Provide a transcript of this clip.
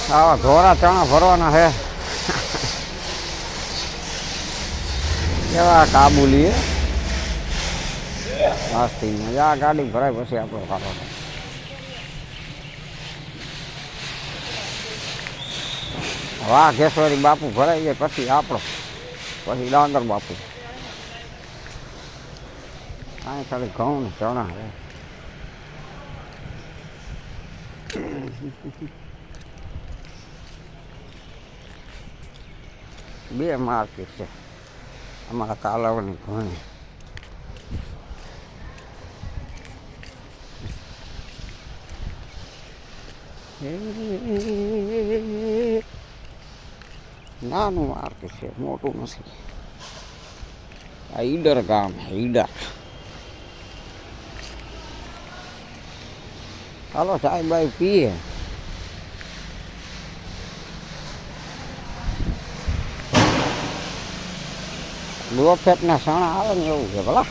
આવા ધોરા ચણા ભરવાના છે. કેવા કાબુલી મસ્તી આ ગાડી ભરાય પછી આપણો ખાતો. વાહ કેશવરી બાપુ ભરાઈ જાય પછી આપણો, પછી ડાંગર બાપુ. કાંઈ ખાલી ઘઉં ને ચણા છે. બે માર્કેટ છે અમારા કાલાવડની ઘણી. નાનું માર્કેટ છે, મોટું નથી. આ ઈડર ગામ છે, ઈડર. ચાલો ચાય બાય પીએ. બફેટના સણા આવે ને એવું છે ભલા.